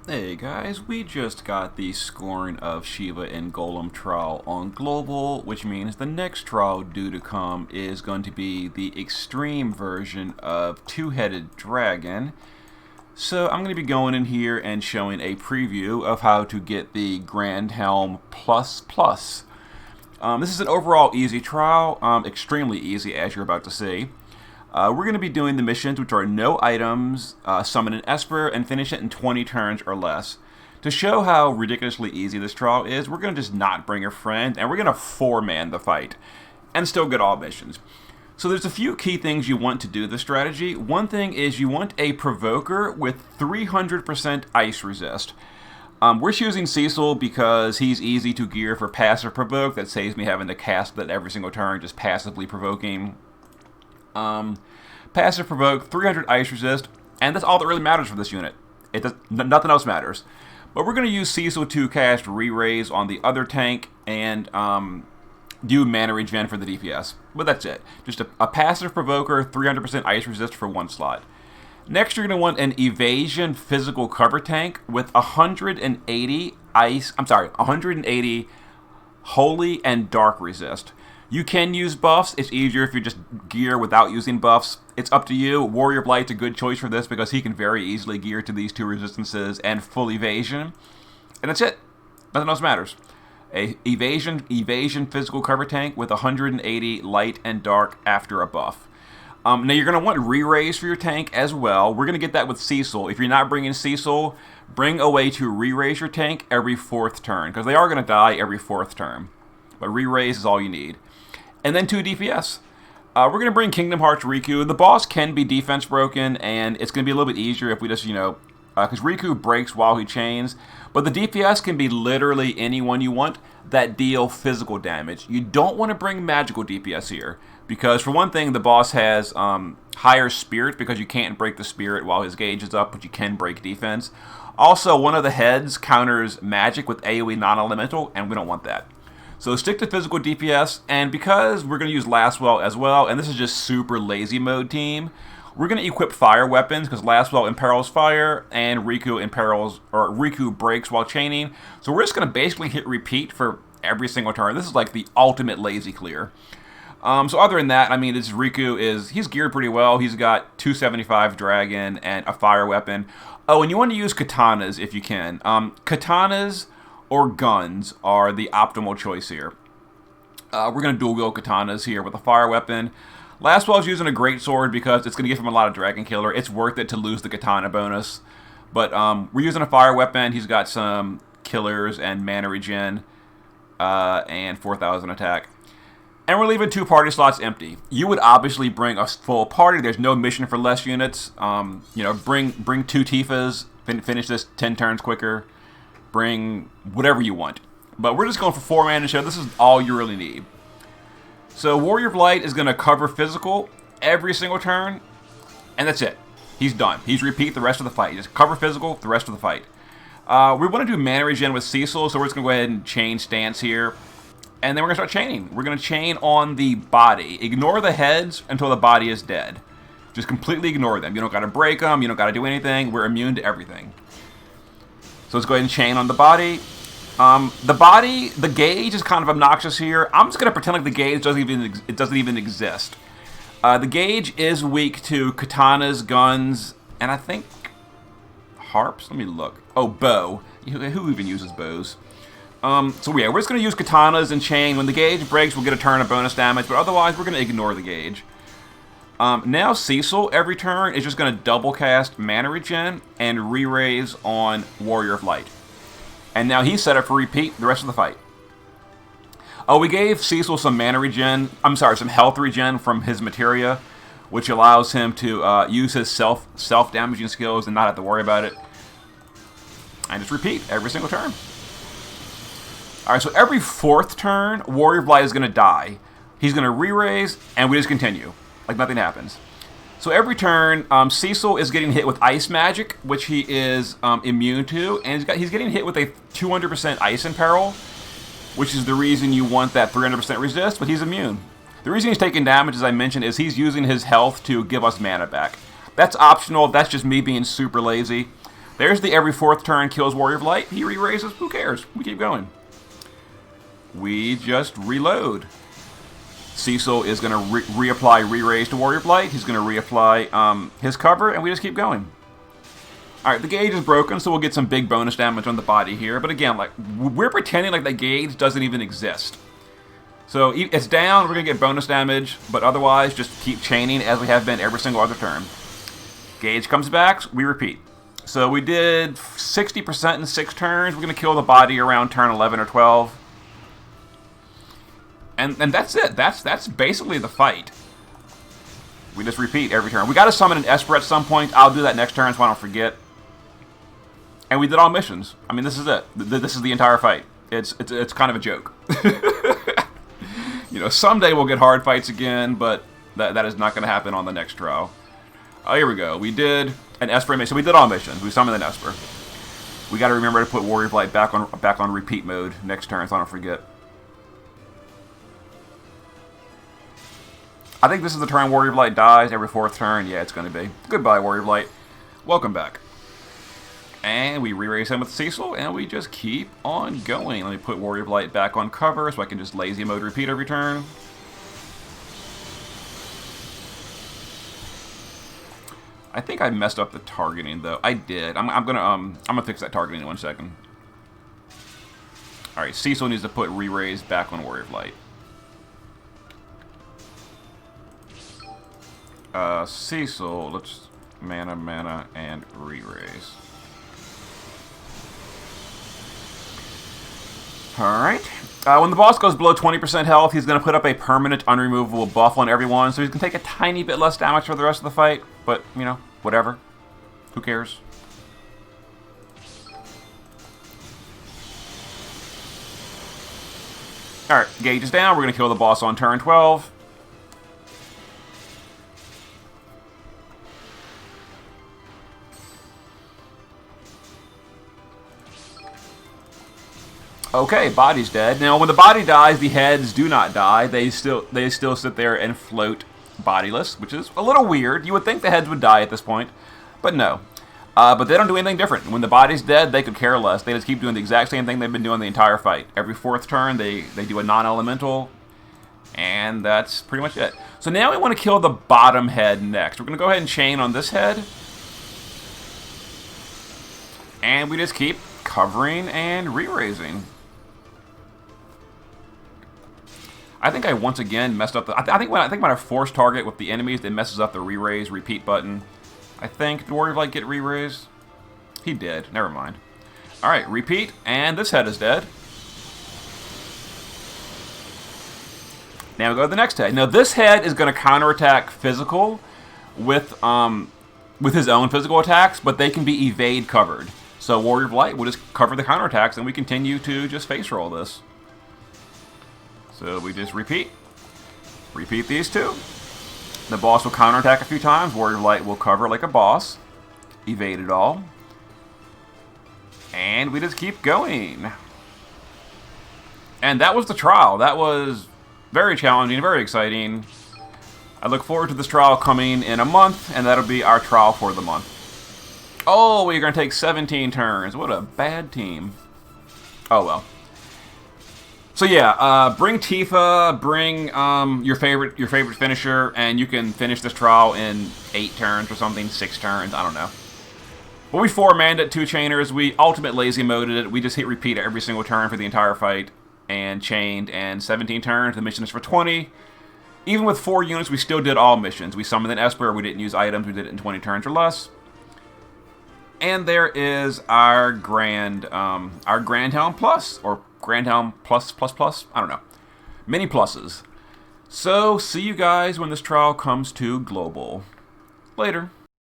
Hey guys, we just got the scoring of Shiva and Golem trial on global, which means the next trial due to come is going to be the extreme version of Two-Headed Dragon. So I'm going to be going in here and showing a preview of how to get the Grand Helm Plus Plus. This is an overall easy trial, extremely easy as you're about to see. We're going to be doing the missions, which are no items, summon an Esper, and finish it in 20 turns or less. To show how ridiculously easy this trial is, we're going to just not bring a friend, and we're going to four-man the fight, and still get all missions. So there's a few key things you want to do this strategy. One thing is you want a Provoker with 300% Ice Resist. We're choosing Cecil because he's easy to gear for passive provoke. That saves me having to cast that every single turn, just passively provoking. Passive provoke, 300 ice resist, and that's all that really matters for this unit. Nothing else matters. But we're going to use Cecil to cast Re-Raise on the other tank and do mana regen for the DPS. But that's it. Just a passive provoker, 300% ice resist for one slot. Next, you're going to want an evasion physical cover tank with 180 holy and dark resist. You can use buffs. It's easier if you just gear without using buffs. It's up to you. Warrior of Light's a good choice for this because he can very easily gear to these two resistances and full evasion. And that's it. Nothing else matters. A evasion physical cover tank with 180 light and dark after a buff. Now you're going to want Re-Raise for your tank as well. We're going to get that with Cecil. If you're not bringing Cecil, bring a way to Re-Raise your tank every 4th turn because they are going to die every 4th turn. But Re-Raise is all you need. And then 2 DPS. We're going to bring Kingdom Hearts Riku. The boss can be defense broken, and it's going to be a little bit easier if we just, because Riku breaks while he chains. But the DPS can be literally anyone you want that deal physical damage. You don't want to bring magical DPS here, because for one thing, the boss has higher spirit, because you can't break the spirit while his gauge is up, but you can break defense. Also, one of the heads counters magic with AoE non-elemental, and we don't want that. So stick to physical DPS, and because we're going to use Lastwell as well, and this is just super lazy mode team, we're going to equip fire weapons, because Lastwell imperils fire, and Riku breaks while chaining. So we're just going to basically hit repeat for every single turn. This is like the ultimate lazy clear. So other than that, he's geared pretty well. He's got 275 dragon and a fire weapon. Oh, and you want to use katanas if you can. Katanas or guns are the optimal choice here. We're going to dual wield katanas here with a fire weapon. Lastwell's using a great sword because it's going to give him a lot of dragon killer. It's worth it to lose the katana bonus. But we're using a fire weapon. He's got some killers and mana regen and 4,000 attack. And we're leaving 2 party slots empty. You would obviously bring a full party. There's no mission for less units. Bring 2 Tifas. Finish this 10 turns quicker. Bring whatever you want. But we're just going for 4-man to show this is all you really need. So Warrior of Light is going to cover physical every single turn. And that's it. He's done. He's repeat the rest of the fight. Just cover physical the rest of the fight. We want to do mana regen with Cecil, so we're just going to go ahead and chain stance here. And then we're going to start chaining. We're going to chain on the body. Ignore the heads until the body is dead. Just completely ignore them. You don't got to break them. You don't got to do anything. We're immune to everything. So let's go ahead and chain on the body. The gauge is kind of obnoxious here. I'm just going to pretend like the gauge doesn't even exist. The gauge is weak to katanas, guns, and I think harps? Let me look. Oh, bow. Who even uses bows? So yeah, we're just going to use katanas and chain. When the gauge breaks, we'll get a turn of bonus damage, but otherwise we're going to ignore the gauge. Now Cecil, every turn, is just going to double cast mana regen and Re-Raise on Warrior of Light. And now he's set up for repeat the rest of the fight. Oh, we gave Cecil some some health regen from his materia, which allows him to use his self-damaging skills and not have to worry about it. And just repeat every single turn. Alright, so every 4th turn, Warrior of Light is going to die. He's going to Re-Raise, and we just continue. Like nothing happens. So every turn, Cecil is getting hit with ice magic, which he is immune to, and he's getting hit with a 200% ice imperil, which is the reason you want that 300% resist, but he's immune. The reason he's taking damage, as I mentioned, is he's using his health to give us mana back. That's optional. That's just me being super lazy. There's the every 4th turn kills Warrior of Light. He re-raises. Who cares? We keep going. We just reload. Cecil is going to reapply re-raise to Warrior of Light. He's going to reapply his cover, and we just keep going. Alright, the gauge is broken, so we'll get some big bonus damage on the body here. But again, like, we're pretending like that gauge doesn't even exist. So it's down, we're going to get bonus damage, but otherwise just keep chaining as we have been every single other turn. Gauge comes back, we repeat. So we did 60% in 6 turns. We're going to kill the body around turn 11 or 12. And that's it. That's basically the fight. We just repeat every turn. We got to summon an Esper at some point. I'll do that next turn so I don't forget. And we did all missions. I mean, this is it. This is the entire fight. It's kind of a joke. You know, someday we'll get hard fights again, but that is not going to happen on the next trial. Oh, here we go. We did an Esper mission. So we did all missions. We summoned an Esper. We got to remember to put Warrior of Light back on repeat mode next turn so I don't forget. I think this is the turn Warrior of Light dies every 4th turn. Yeah, it's going to be. Goodbye, Warrior of Light. Welcome back. And we re-raise him with Cecil, and we just keep on going. Let me put Warrior of Light back on cover so I can just lazy mode repeat every turn. I think I messed up the targeting, though. I did. I'm gonna fix that targeting in 1 second. All right, Cecil needs to put re-raise back on Warrior of Light. Cecil, let's mana, and re-raise. Alright. When the boss goes below 20% health, he's going to put up a permanent unremovable buff on everyone, so he's going to take a tiny bit less damage for the rest of the fight, but, you know, whatever. Who cares? Alright, gauge is down. We're going to kill the boss on turn 12. Okay, body's dead. Now, when the body dies, the heads do not die. They still sit there and float bodiless, which is a little weird. You would think the heads would die at this point, but no. But they don't do anything different. When the body's dead, they could care less. They just keep doing the exact same thing they've been doing the entire fight. Every 4th turn, they do a non-elemental, and that's pretty much it. So now we want to kill the bottom head next. We're going to go ahead and chain on this head, and we just keep covering and re-raising. I think I once again messed up the. I think when I force target with the enemies, it messes up the re-raise repeat button. I think did Warrior of Light get re-raise? He did. Never mind. All right, repeat, and this head is dead. Now we go to the next head. Now this head is going to counterattack physical with his own physical attacks, but they can be evade covered. So Warrior of Light will just cover the counterattacks, and we continue to just face roll this. So we just repeat these two. The boss will counterattack a few times. Warrior of Light will cover like a boss. Evade it all. And we just keep going. And that was the trial. That was very challenging, very exciting. I look forward to this trial coming in a month, and that'll be our trial for the month. Oh, we're going to take 17 turns. What a bad team. Oh, well. So yeah, bring Tifa, bring your favorite finisher, and you can finish this trial in 8 turns or something, 6 turns, I don't know. But we 4-manned it, 2 chainers, we ultimate lazy moded it, we just hit repeat every single turn for the entire fight, and chained, and 17 turns, the mission is for 20. Even with 4 units, we still did all missions. We summoned an Esper, we didn't use items, we did it in 20 turns or less. And there is our Grand Helm Plus, or Grand Helm Plus, I don't know. Many pluses. So, see you guys when this trial comes to global. Later.